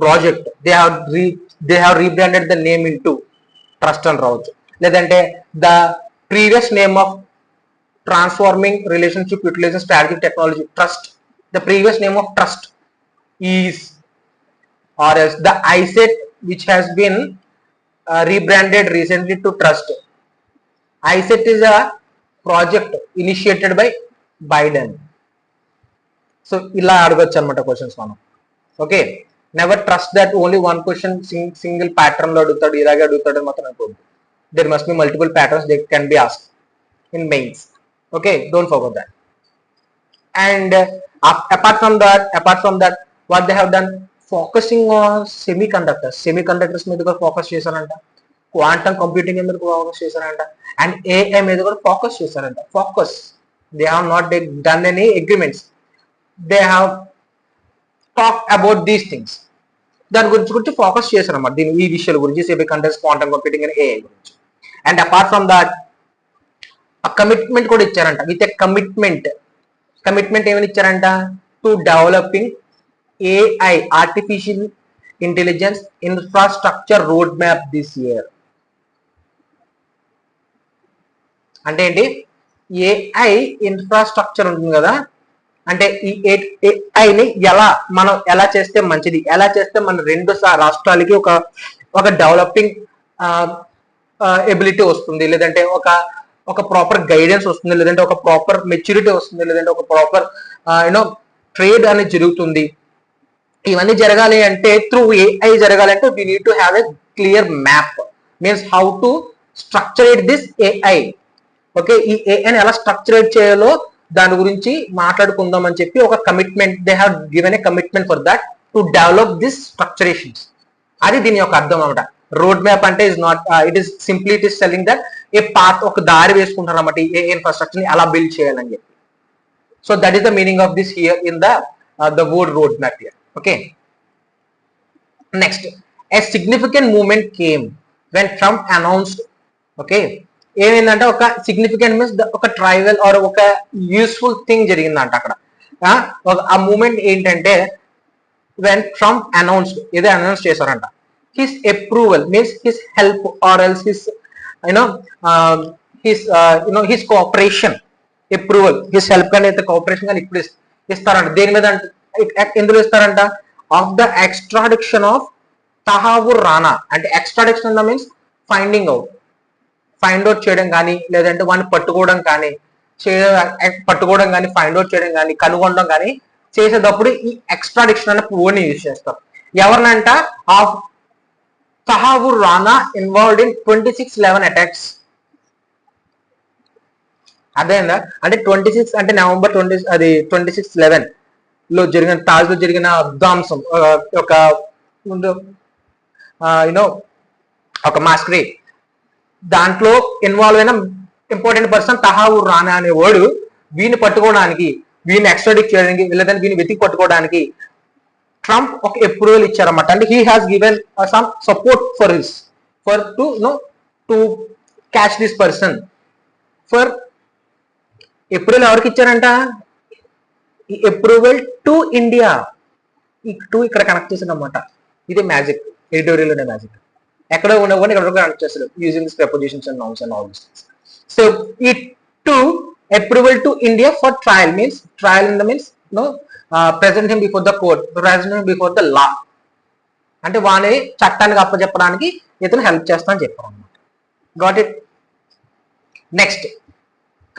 project, they have rebranded the name into trust అని రావచ్చు. లేదంటే the previous name of transforming relationship utilising strategic technology trust, the previous name of trust is, or else the ISET which has been rebranded recently to trust. ISET is a project initiated by Biden. So illa adgochu anamata questions manam. Okay, never trust that only one question single pattern lo adutadu ilage adutadu matram anukodu. There must be multiple patterns they can be asked in mains. Okay, don't forget that. And apart from that what they have done, focusing on semiconductors మీద కూడా focus చేశారంట, quantum computing మీద focus చేశారంట, and AI మీద కూడా focus చేశారంట. Focus, they have not done any agreements, they have talk about these things. దాని గురించి ఫోకస్ చేశారు అన్నమాట, దీని ఈ విషయాల గురించి, semiconductors, quantum computing and AI గురించి. And apart from that commitment కూడా ఇచ్చారంట. విత్ ఎ కమిట్మెంట్ ఏమని ఇచ్చారంట, to developing AI artificial intelligence infrastructure roadmap this year. అంటే ఏంటి, ఏఐ ఇన్ఫ్రాస్ట్రక్చర్ ఉంటుంది కదా, అంటే ఈ ఏఐని మనం ఎలా చేస్తే మంచిది, ఎలా చేస్తే మన రెండు రాష్ట్రాలకి ఒక డెవలపింగ్ ఎబిలిటీ వస్తుంది, లేదంటే ఒక ప్రాపర్ గైడెన్స్ వస్తుంది, లేదంటే ఒక ప్రాపర్ మెచ్యూరిటీ వస్తుంది, లేదంటే ఒక ప్రాపర్ ట్రేడ్ అనేది జరుగుతుంది. ఇవన్నీ జరగాలి అంటే త్రూ ఏఐ జరగాలంటే we need to have a clear map, means how to structurate this AI. Okay, ఈ ఏఐని ఎలా స్ట్రక్చరేట్ చేయాలో దాని గురించి మాట్లాడుకుందాం అని చెప్పి ఒక commitment, they have given a commitment for that to develop this structurations. అది దీని యొక్క అర్థం అనమాట. రోడ్ మ్యాప్ అంటే is not, it is simply it is telling that a path, ఒక దారి వేసుకుంటారు అన్నమాట ఏ ఇన్ఫ్రాస్ట్రక్చర్ ని ఎలా బిల్డ్ చేయాలని చెప్పి. So that is the meaning of this here in the word road map here. Okay, next, a significant movement came when Trump announced. Okay, ఏమైందంటే ఒక సిగ్నిఫికెంట్ మీన్స్ ఒక ట్రైవల్ ఆర్ ఒక యూస్ఫుల్ థింగ్ జరిగిందంట అక్కడ. ఆ moment ఏంటంటే when Trump announced, ఏదో announce చేశారంట, his approval means his help or else his his cooperation, approval, his help కానీ అయితే కోఆపరేషన్ కానీ ఇప్పుడు ఇస్తారంట. దేని మీద ఎందులో ఇస్తారంట, ఆఫ్ ద ఎక్స్ట్రాడిక్షన్ ఆఫ్ తహావుర్ రానా. అంటే ఎక్స్ట్రాడిక్షన్ మీన్స్ ఫైండ్ అవుట్ చేయడం కానీ, లేదంటే వాడిని పట్టుకోవడం కానీ, ఫైండ్ అవుట్ చేయడం కానీ, కనుగొనడం కానీ చేసేటప్పుడు ఈ ఎక్స్ట్రాడిక్షన్ అనే వర్డ్ని యూజ్ చేస్తారు. ఎవరినంట, of Tahawwur Rana involved in 26/11 attacks. అదేందా, అంటే 26 అంటే నవంబర్ 20, అది 26/11 లో జరిగిన తాజ్లో జరిగిన ధ్వంసం, ఒక మాస్క్రే, దాంట్లో ఇన్వాల్వ్ అయిన ఇంపార్టెంట్ పర్సన్ తహావుర్ రానా అనేవాడు. వీని పట్టుకోవడానికి, వీని ఎక్స్ట్రాడిక్ట్ చేయడానికి, లేదంటే వీని వెతికి పట్టుకోవడానికి ట్రంప్ ఒక అప్రూవల్ ఇచ్చారన్నమాట. అంటే he has given some support for to catch this person. For approval ఎవరికి ఇచ్చారంట, అప్రూవల్ టు ఇండియా. ఈ టూ ఇక్కడ కనెక్ట్ చేసాడు అనమాట. ఇది మ్యాజిక్, ఎడిటోరియల్ అనే మ్యాజిక్. ఎక్కడ ఉండవు ఇక్కడ కనెక్ట్ చేస్తాడు using this prepositions and nouns and all this things. So ఈ to approval to India for trial means, trial in the means present him before the court, present him before the law. అంటే వాని చట్టానికి అప్పచెప్పడానికి ఇతను help చేస్తానని చెప్పారు అనమాట. Got it. Next,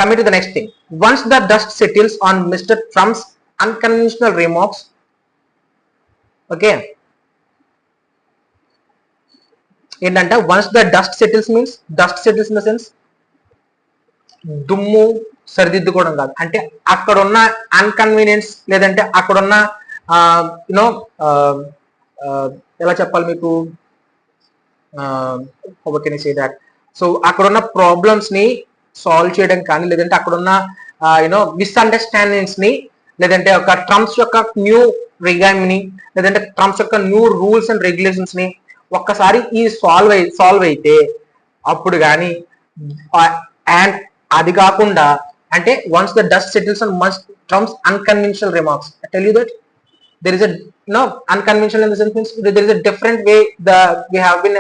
coming to the next thing, once the dust settles on Mr. Trump's unconventional remarks, okay, ఏంటంటే once the dust settles means, dust settles in the sense దుమ్ము సరిదిద్దుకోవడం కాదు, అంటే అక్కడున్న అన్కన్వీనియన్స్, లేదంటే అక్కడున్న ఎలా చెప్పాలి మీకు, సో అక్కడున్న ప్రాబ్లమ్స్ ని సాల్వ్ చేయడం కానీ, లేదంటే అక్కడున్న మిస్అండర్స్టాండింగ్స్ ని లేదంటే ఒక ట్రంప్స్ యొక్క న్యూ రిగామిని, లేదంటే ట్రంప్స్ యొక్క న్యూ రూల్స్ అండ్ రెగ్యులేషన్స్ ని ఒక్కసారి ఈ సాల్వ్ అయితే అప్పుడు కానీ, అండ్ అది కాకుండా అంటే once the dust settles on must Trump's unconventional remarks, I tell you that there is a unconventional in the sense means there is a different way we have been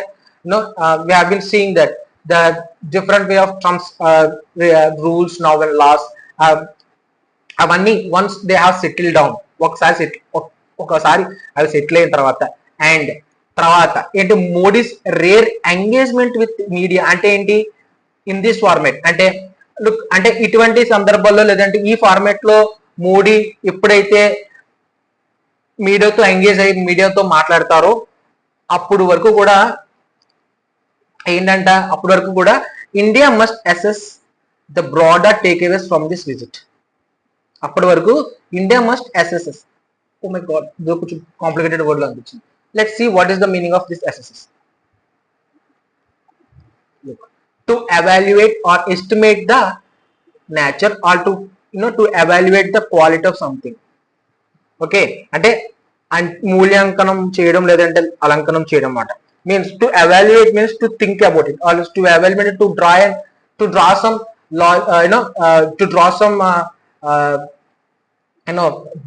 we have been seeing that the different way of Trump's rules now and laws అవన్నీ once they have settle down ఒకసారి అవి settle అయిన తర్వాత and తర్వాత ఏంటి Modi's rare engagement with media అంటే ఏంటి in this format అంటే లుక్ అంటే ఇటువంటి సందర్భాల్లో లేదంటే ఈ ఫార్మేట్ లో మోడీ ఎప్పుడైతే మీడియాతో ఎంగేజ్ అయ్యి మీడియాతో మాట్లాడతారో అప్పుడు వరకు కూడా ఏంటంట అప్పటి వరకు కూడా India must assess the broader takeaways from this visit. అప్పటి వరకు India must assesses. Oh my God, ఇది కొంచెం కాంప్లికేటెడ్ వర్డ్ లో అనిపించింది. Let's see what is the meaning of this assesses. To evaluate or estimate the nature or to evaluate the quality of something. Okay, అంటే మూల్యాంకనం చేయడం లేదంటే అలంకనం చేయడం అన్నమాట. Means to evaluate means to think about it, or to evaluate to draw some to draw some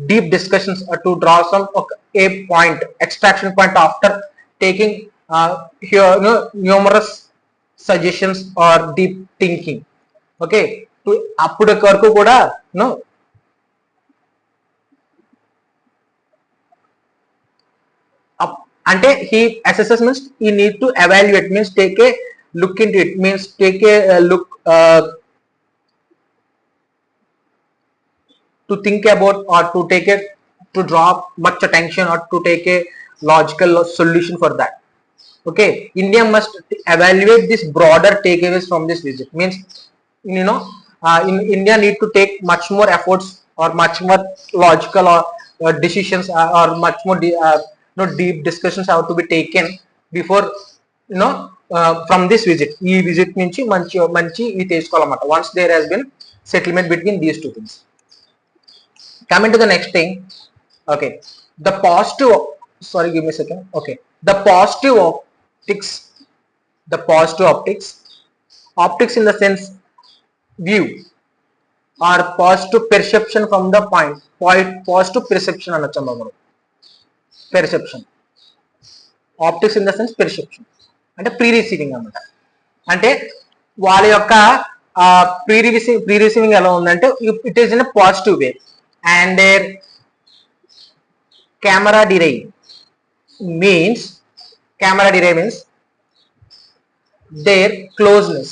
deep discussions to draw some a point, extraction point after taking here numerous suggestions or deep thinking. Okay, to appudu varaku kuda ante he assesses means he need to evaluate means take a look into it, means take a look to think about or to take it to draw much attention or to take a logical solution for that. Okay, India must evaluate this broader takeaways from this visit, means in India need to take much more efforts or much more logical or decisions or much more deep discussions have to be taken before from this visit. Ee visit nunchi manchi ee tesukovalamata once there has been settlement between these two things. Coming to the next thing, okay, the positive, sorry, give me a second. Okay, the positive optics in the sense view or positive perception from the point positive perception anachamba మనం perception, optics in the sense perception అంటే pre receiving అన్నమాట. అంటే వాళ్ళ యొక్క pre receiving ఎలా ఉందంటే it is in a positive way. And their camaraderie means their closeness.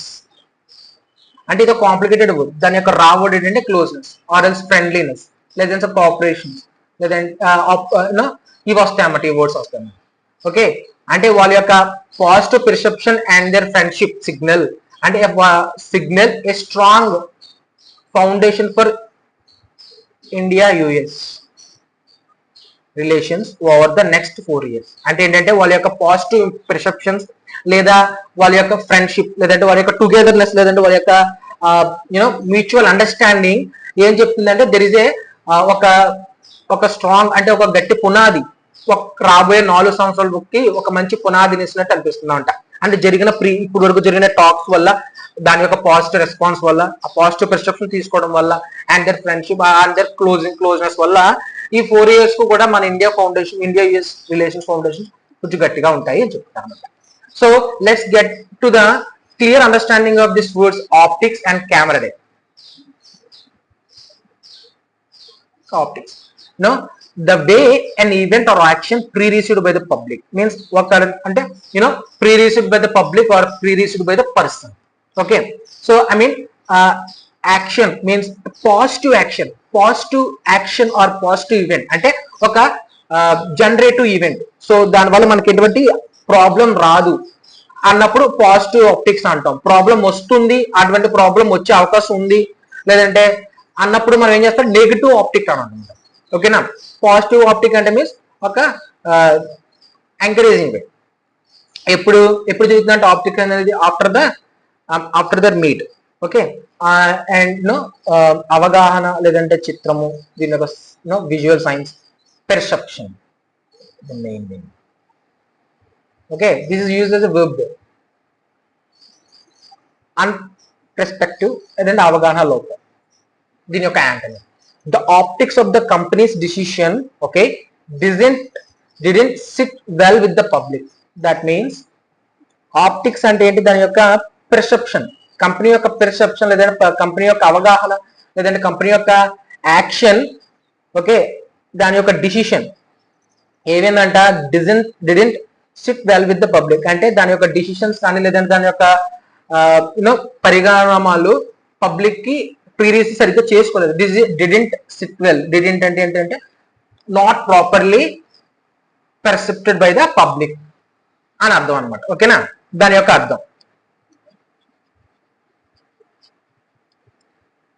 అంటే ఇది కాంప్లికేటెడ్ వర్డ్. దాని యొక్క రా వర్డ్ ఏంటంటే క్లోజ్నెస్ ఆర్ ఎల్స్ ఫ్రెండ్లీనెస్ లేదంటే కోఆపరేషన్ లేదంటే ఇవి వస్తాయన్నమాట, ఈ వర్డ్స్ వస్తాయి. ఓకే, అంటే వాళ్ళ యొక్క positive perception and their friendship signal అంటే signal a strong foundation for India-US relations over the next 4 years. అంటే ఏంటంటే వాళ్ళ యొక్క పాజిటివ్ పెర్సెప్షన్స్ లేదా వాళ్ళ యొక్క ఫ్రెండ్షిప్ లేదంటే వాళ్ళ యొక్క టుగెదర్నెస్ లేదంటే వాళ్ళ యొక్క మ్యూచువల్ అండర్స్టాండింగ్ ఏం చెప్తుందంటే దెర్ ఇస్ ఏ ఒక స్ట్రాంగ్ అంటే ఒక గట్టి పునాది రాబోయే 4 సంవత్సరాలకి ఒక మంచి పునాదిని ఇస్తున్నట్టు అనిపిస్తుందంట. అంటే ఇప్పుడు వరకు జరిగిన టాక్స్ వల్ల దాని యొక్క పాజిటివ్ రెస్పాన్స్ వల్ల ఆ పాజిటివ్ పెర్సెప్షన్ తీసుకోవడం వల్ల and their friendship and their closeness వల్ల ఈ 4 years కు కూడా మన ఇండియా-US రిలేషన్స్ ఫౌండేషన్ కొంచెం గట్టిగా ఉంటాయి అని చెప్తారు అనమాట. So let's get to the clear understanding of this words optics and camaraderie. Optics, the way an event or action pre-received by the public means అంటే pre-received by the public or pre-received by the person. Okay, so I mean action means positive action or positive event అంటే ఒక generative event. So దానివల్ల మనకి ఎటువంటి problem రాదు అన్నప్పుడు positive optics అంటాం. Problem వస్తుంది, అటువంటి ప్రాబ్లం వచ్చే అవకాశం ఉంది లేదంటే అన్నప్పుడు మనం ఏం చేస్తాం నెగిటివ్ ఆప్టిక్ అని అంటాం. ఓకేనా, పాజిటివ్ ఆప్టిక్ అంటే మీన్స్ ఒక ఎంకరేజింగ్ వే. ఎప్పుడు జరుగుతుందంటే ఆప్టిక్ అనేది after the meet. Okay, and అవగాహన లేదంటే చిత్రము, దీని యొక్క visual science, perception the main thing. Okay, this is used as a verb. అన్పర్స్పెక్టివ్ లేదంటే అవగాహన లోపం, దీని యొక్క Antony. The optics of the companies decision okay didn't sit well with the public. That means optics అంటే ఏంటి, దాని యొక్క పెర్సెప్షన్, కంపెనీ యొక్క పెర్సెప్షన్ లేదంటే కంపెనీ యొక్క అవగాహన లేదంటే కంపెనీ యొక్క యాక్షన్, ఓకే, దాని యొక్క డిసిషన్ ఏమేందంట, didn't sit well with the public, అంటే దాని యొక్క డిసిషన్స్ కానీ లేదంటే దాని యొక్క పరిణామాలు పబ్లిక్ కి ప్రీవియస్ సరిగ్గా చేసుకోలేదు. డిడెంట్ సిట్ వెల్, డిడెంట్ అంటే ఏంటంటే not properly percepted by the public అని అర్థం అనమాట. ఓకేనా, దాని యొక్క అర్థం.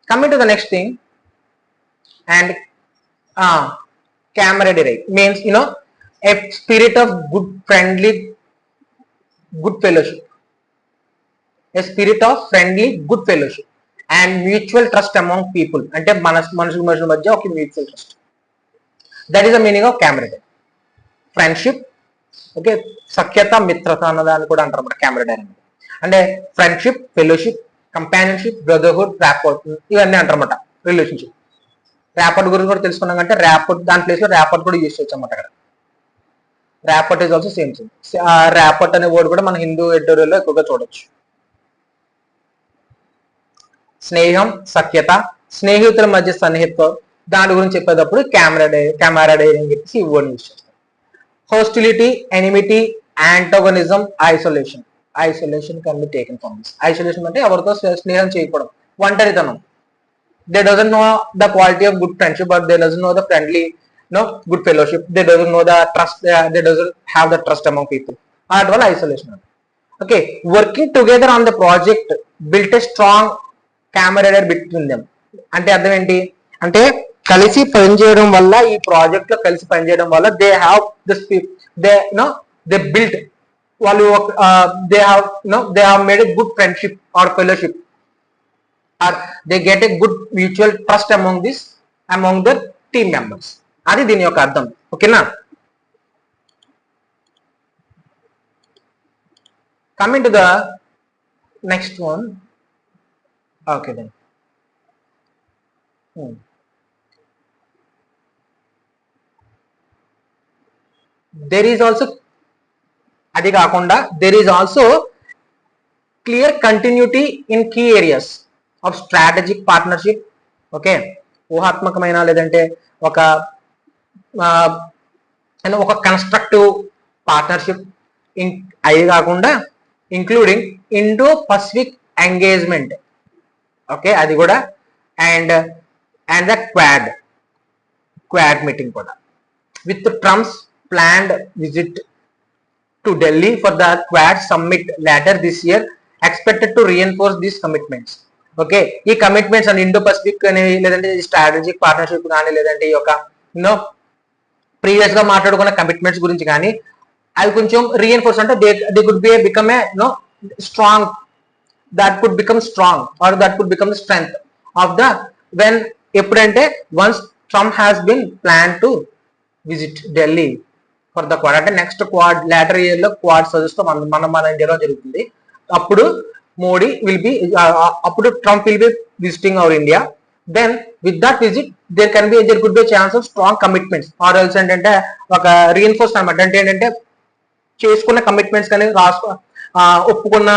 Coming to the next thing, and camaraderie means a spirit of good friendly good fellowship, a spirit of friendly good fellowship and mutual trust among people. అంటే మనుషుల మధ్య ఒక mutual trust, that is the meaning of camaraderie. Friendship, okay, సఖ్యత, మిత్రత అన్నదాన్ని కూడా అంటారు అన్నమాట camaraderie అనేది. అంటే friendship, fellowship, companionship, brotherhood, rapport, ఇవన్నీ అంటారు అన్నమాట రిలేషన్షిప్. ర్యాపోర్ట్ గురించి కూడా తెలుసుకున్నాం అంటే ర్యాపోర్ట్ దాని ప్లేస్ లో ర్యాపోర్ట్ కూడా యూజ్ చేయొచ్చు అన్నమాట. అక్కడ rapport is also same thing. Rapport అనే వర్డ్ కూడా మన హిందూ ఎడిటోరియల్లో ఎక్కువగా చూడొచ్చు. స్నేహం, సఖ్యత, స్నేహితుల మధ్య సన్నిహిత్వం, దాని గురించి చెప్పేటప్పుడు camaraderie అని చెప్పేసి ఈ వర్డ్ యూజ్ చేస్తాం. Hostility, enmity, antagonism, isolation. Isolation can be taken from this. Isolation అంటే ఎవరితో స్నేహం చేయకపోవడం, ఒంటరితనం. They doesn't know the quality of good friendship, but they doesn't know the friendly good fellowship. They doesn't know the trust, they doesn't have the trust among people. That was isolation. Okay, working together on the project built a strong camaraderie between them. అంటే అర్థం ఏంటి అంటే కలిసి పనిచేయడం వల్ల, ఈ project లో కలిసి పనిచేయడం వల్ల they have this they built వాళ్ళు they have made a good friendship or fellowship, or they get a good mutual trust among the team members. అది దీని యొక్క అర్థం. ఓకేనా, coming to the next one. Okay then there is also, అది కాకుండా there is also clear continuity in key areas of strategic partnership. Okay, ఊహాత్మకమైన లేదంటే ఒక కన్స్ట్రక్టివ్ పార్ట్నర్షిప్, అది కాకుండా including Indo Pacific engagement. Okay, అది కూడా, అండ్ ద క్వాడ్ మీటింగ్ కూడా, with Trump's planned visit to Delhi for the Quad summit later this year expected to reinforce these commitments. Okay, ఈ commitments and Indo Pacific అని లేదంటే strategic partnership కానీ లేదంటే ఈ యొక్క ప్రీవియస్ గా మాట్లాడుకున్న కమిట్మెంట్స్ గురించి కానీ అవి కొంచెం రీఎన్ఫోర్స్ అంటే they could be become a strong, that could become strong or that could become the strength of the when, ఎప్పుడంటే once Trump has been plan to visit Delhi for the Quad, అంటే next Quad later year లో Quad suggest మన ఇండియాలో జరుగుతుంది. అప్పుడు Modi will be, అప్పుడు Trump will be visiting our India. Then with that visit there could be chance of strong commitments or else ఏంటంటే ఒక reinforce అనమాట. అంటే ఏంటంటే చేసుకున్న కమిట్మెంట్స్ కానీ ఒప్పుకున్న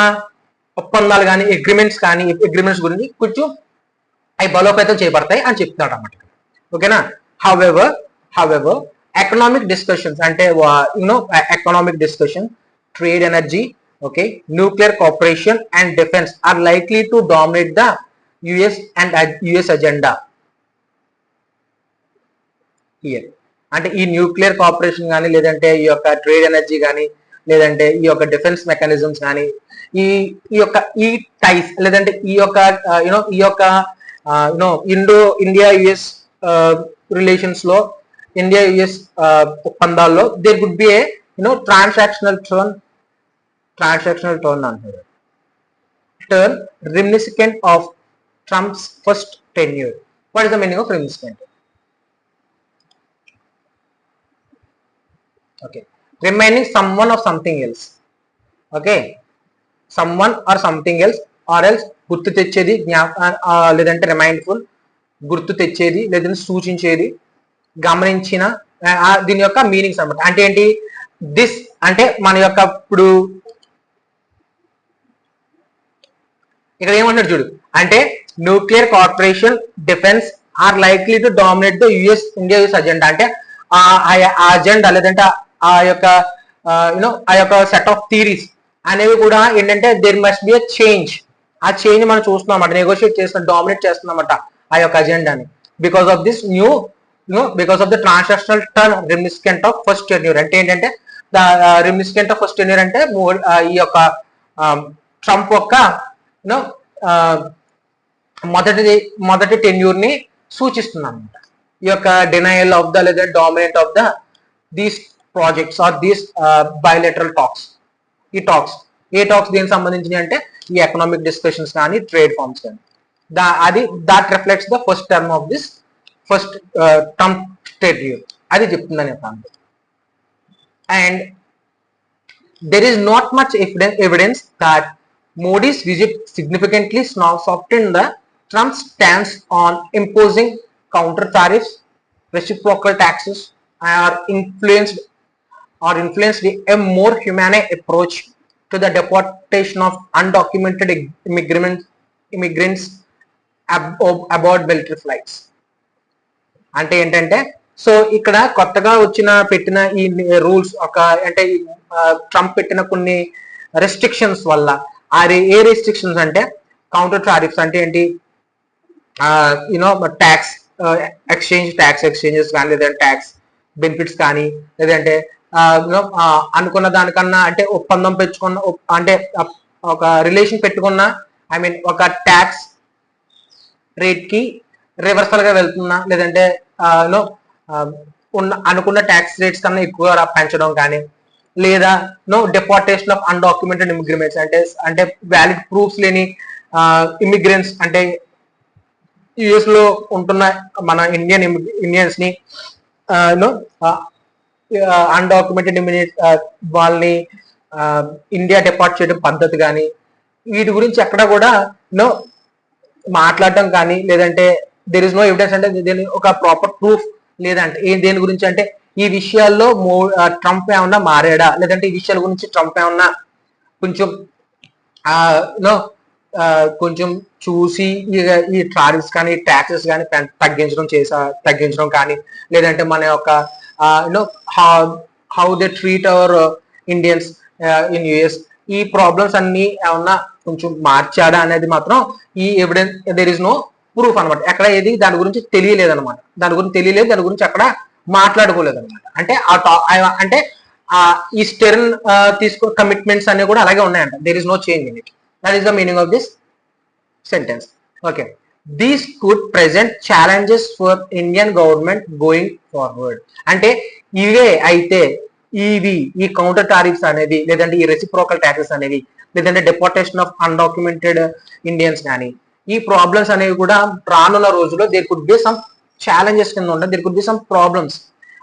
ఒప్పందాలు కానీ అగ్రిమెంట్స్ గురించి కొంచెం అవి బలోపేతం చేయబడతాయి అని చెప్తున్నాడు అన్నమాట. ఓకేనా, హౌఎవర్ ఎకనామిక్ డిస్కషన్స్ అంటే economic discussion, trade, energy, okay, nuclear cooperation and defense are likely to dominate the US agenda here. అంటే ఈ న్యూక్లియర్ కోఆపరేషన్ కానీ లేదంటే ఈ యొక్క ట్రేడ్ ఎనర్జీ కానీ లేదంటే ఈ యొక్క డిఫెన్స్ మెకానిజమ్స్ కానీ ఈ యొక్క ఈ టైస్ లేదంటే ఈ యొక్క ఇండియా-యుఎస్ రిలేషన్స్ లో, ఇండియా-యుఎస్ ఒప్పందాల్లో there could be a transactional turn అంటారు, turn reminiscent of Trump's first tenure. What is the meaning of reminiscent? Okay, remaining someone or something else. Okay, someone or something else, or else గుర్తు తెచ్చేది, లేదంటే రిమైండ్ఫుల్, గుర్తు తెచ్చేది, లేదంటే సూచించేది, గమనించిన, దీని యొక్క మీనింగ్స్ అన్నమాట. అంటే ఏంటి? దిస్ అంటే మన యొక్క ఇప్పుడు ఇక్కడ ఏమంటాడు చూడు, అంటే nuclear corporation, defence are likely to dominate the US India US agenda. అంటే ఆ అజెండా లేదంటే ఆ యొక్క ఆ యొక్క సెట్ ఆఫ్ థీరీస్ అనేవి కూడా ఏంటంటే there must be a change. ఆ చేంజ్ మనం చూస్తున్నాం అన్నమాట, నెగోషియేట్ చేస్తున్నాం, డామినేట్ చేస్తున్నామట ఆ యొక్క అజెండాని. Because of this because of the transactional turn reminiscent of first tenure. అంటే ఏంటంటే the reminiscent of first tenure అంటే ఈ యొక్క ట్రంప్ యొక్క మొదటి టెన్యూర్ ని సూచిస్తుంది అనమాట. ఈ యొక్క డినయల్ ఆఫ్ ద లేదా dominate of the these projects or these bilateral talks. ఈ టాక్స్ ఏ టాక్స్ దీనికి సంబంధించి అంటే ఈ ఎకనామిక్ డిస్కషన్స్ కానీ ట్రేడ్ ఫార్మ్స్ కానీ, అది that reflects the first term of this first Trump tenure అది చెప్తుందని చెప్పాను. And there is not much evidence that Modi's visit significantly softened the Trump's stance on imposing counter tariffs, reciprocal taxes, or influenced a more humane approach to the deportation of undocumented immigrants aboard military flights. అంటే ఏంటంటే so ఇక్కడ కొత్తగా పెట్టిన ఈ rules ఒక అంటే Trump పెట్టిన కొన్ని రెస్ట్రిక్షన్స్ వల్ల, ఏ రెస్ట్రిక్షన్స్ అంటే కౌంటర్ టారిఫ్స్ అంటే ఏంటి, ట్యాక్స్ ఎక్స్చేంజెస్ కానీ, లేదంటే ట్యాక్స్ బెనిఫిట్స్ కానీ, లేదంటే అనుకున్న దానికన్నా అంటే ఒప్పందం పెట్టుకున్న అంటే ఒక రిలేషన్ పెట్టుకున్న ఐ మీన్ ఒక ట్యాక్స్ రేట్ కి రివర్సల్ గా వెళ్తున్నా, లేదంటే అనుకున్న ట్యాక్స్ రేట్స్ కన్నా ఎక్కువ పెంచడం కానీ, లేదా డిపోర్టేషన్ ఆఫ్ అన్డాక్యుమెంటెడ్ ఇమిగ్రెంట్స్ అంటే వ్యాలిడ్ ప్రూఫ్స్ లేని ఇమిగ్రెంట్స్ అంటే యుఎస్ లో ఉంటున్న మన ఇండియన్స్ ని అన్డాక్యుమెంటెడ్ వాళ్ళని ఇండియా డిపార్ట్ చేయడం పద్ధతి కానీ, వీటి గురించి ఎక్కడ కూడా మాట్లాడడం కానీ, లేదంటే దేర్ ఇస్ నో ఎవిడెన్స్ అంటే దీని ఒక ప్రాపర్ ప్రూఫ్ లేదంటే దేని గురించి అంటే ఈ విషయాల్లో ట్రంప్ ఏమన్నా మారాడా, లేదంటే ఈ విషయాల గురించి ట్రంప్ ఏమన్నా కొంచెం చూసి ఈ టారిఫ్స్ కానీ ట్యాక్సెస్ కానీ తగ్గించడం కానీ, లేదంటే మన యొక్క how they treat our Indians in US, ఈ ప్రాబ్లమ్స్ అన్ని ఏమన్నా కొంచెం మార్చాడా అనేది మాత్రం ఈ evidence there is no proof అనమాట. ఎక్కడ ఏది దాని గురించి తెలియలేదన్నమాట, దాని గురించి అక్కడ మాట్లాడుకోలేదు అనమాట. అంటే అంటే ఈ స్టెర్న్ తీసుకో కమిట్మెంట్స్ అన్ని కూడా అలాగే ఉన్నాయంట. There is no change in it. That is the meaning of this sentence. Okay, these could present challenges for Indian government going forward. అంటే ఇవే అయితే ఈ కౌంటర్ టారిఫ్స్ అనేవి, లేదంటే ఈ రెసిప్రోకల్ ట్యాక్సెస్ అనేవి, లేదంటే డిపోర్టేషన్ ఆఫ్ అన్డాక్యుమెంటెడ్ ఇండియన్స్ కానీ, ఈ ప్రాబ్లమ్స్ అనేవి కూడా రానున్న రోజుల్లో there could be some challenges కింద ఉంటాయి. There could be some problems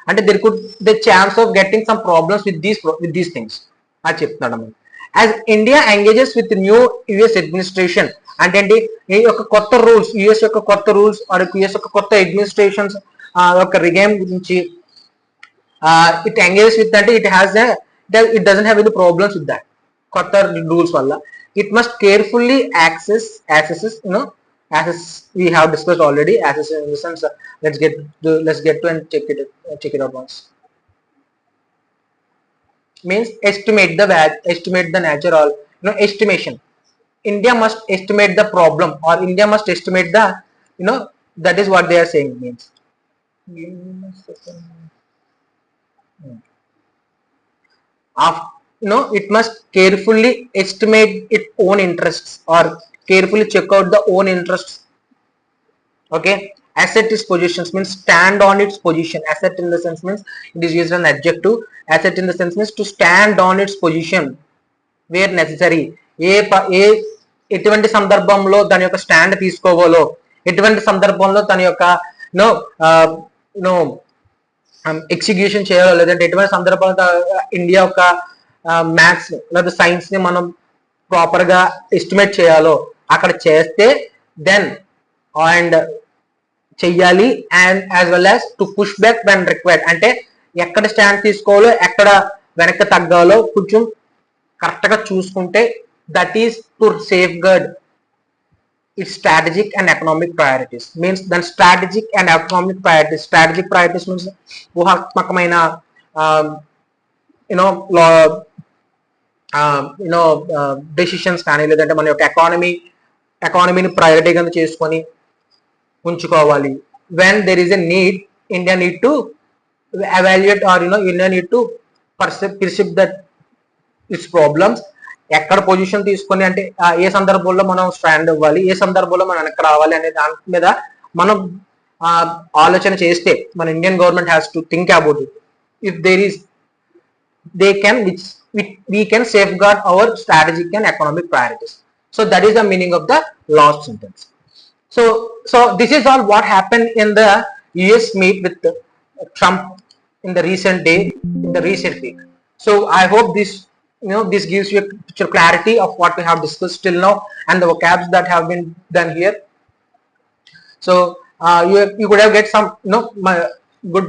అంటే there could the chance of getting some problems with these things అది చెప్తున్నాడు. As India engages with new US administration అంటే ఏంటి, ఈ యొక్క కొత్త రూల్స్ యుఎస్ యొక్క కొత్త రూల్స్ యుఎస్ యొక్క కొత్త అడ్మినిస్ట్రేషన్స్ యొక్క రిగేమ్ గురించి ఇట్ ఎంగేజెస్ విత్ అంటే it doesn't have any problems with that కొత్త రూల్స్ వల్ల. It must carefully access as we have discussed already. Access in the sense, let's get to and check it out once. Means estimate the nature or estimation. India must estimate the problem, or India must estimate the that is what they are saying means. It must carefully estimate its own interests or carefully check out the own interests. Okay, asset its positions means stand on its position. Asset in the sense means it is used as an adjective. Asset in the sense means to stand on its position where necessary. ఎటువంటి సందర్భంలో దాని యొక్క stand తీసుకోవాలో, ఎటువంటి సందర్భంలో తన యొక్క no no execution చేయాలో, లేదంటే ఎటువంటి సందర్భంలో ఇండియా యొక్క మ్యాథ్స్ లేదా సైన్స్ ని మనం ప్రాపర్ గా ఎస్టిమేట్ చేయాలో అక్కడ చేస్తే దెన్ అండ్ చెయ్యాలి. And as well as to push back when required, అంటే ఎక్కడ స్టాండ్ తీసుకోవాలో ఎక్కడ వెనక్కి తగ్గాలో కొంచెం కరెక్ట్ గా చూసుకుంటే that is to safeguard its strategic and economic priorities. Means దాని strategic and economic priorities, strategic priorities means ఊహాత్మకమైన యూనో డెసిషన్స్ కానీ, లేదంటే మన యొక్క ఎకానమీని ప్రయారిటీ కింద చేసుకొని ఉంచుకోవాలి. When there is a need, India need to evaluate or India need to perceive that its problems. ఎక్కడ పొజిషన్ తీసుకొని అంటే ఏ సందర్భంలో మనం స్టాండ్ అవ్వాలి, ఏ సందర్భంలో మనం వెనక్కి రావాలి అనే దాని మీద మనం ఆలోచన చేస్తే మన Indian government has to think about it. If there is we can safeguard our strategic and economic priorities. So that is the meaning of the last sentence. So this is all what happened in the US meet with Trump in the recent week. So I hope this this gives you a picture clarity of what we have discussed till now and the vocabs that have been done here. So you could have get some good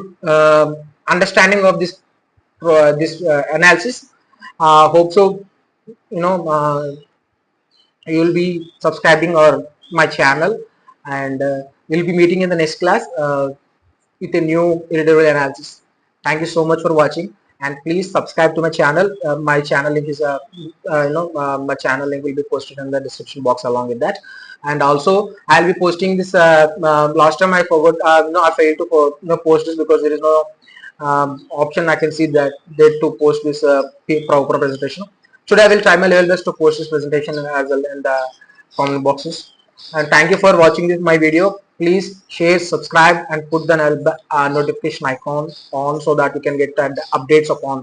understanding of this analysis. Hope so you will be subscribing my channel, and we'll be meeting in the next class with a new irreducible analysis. Thank you so much for watching, and please subscribe to my channel. My channel link is my channel link will be posted in the description box along with that. And also I'll be posting this last time I forgot I failed to post this because there is no option I can see that they to post this proper presentation. Today I will try my level best to post this presentation as well in the comment boxes. And thank you for watching my video. Please share, subscribe, and put the notification icon on so that you can get the updates upon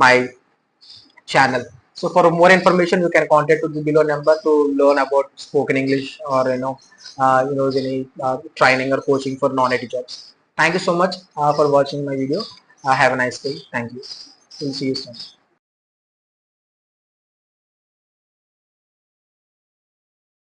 my channel. So for more information you can contact the below number to learn about spoken English or any training or coaching for non-IT jobs. Thank you so much for watching my video. Have a nice day. Thank you. We'll see you soon.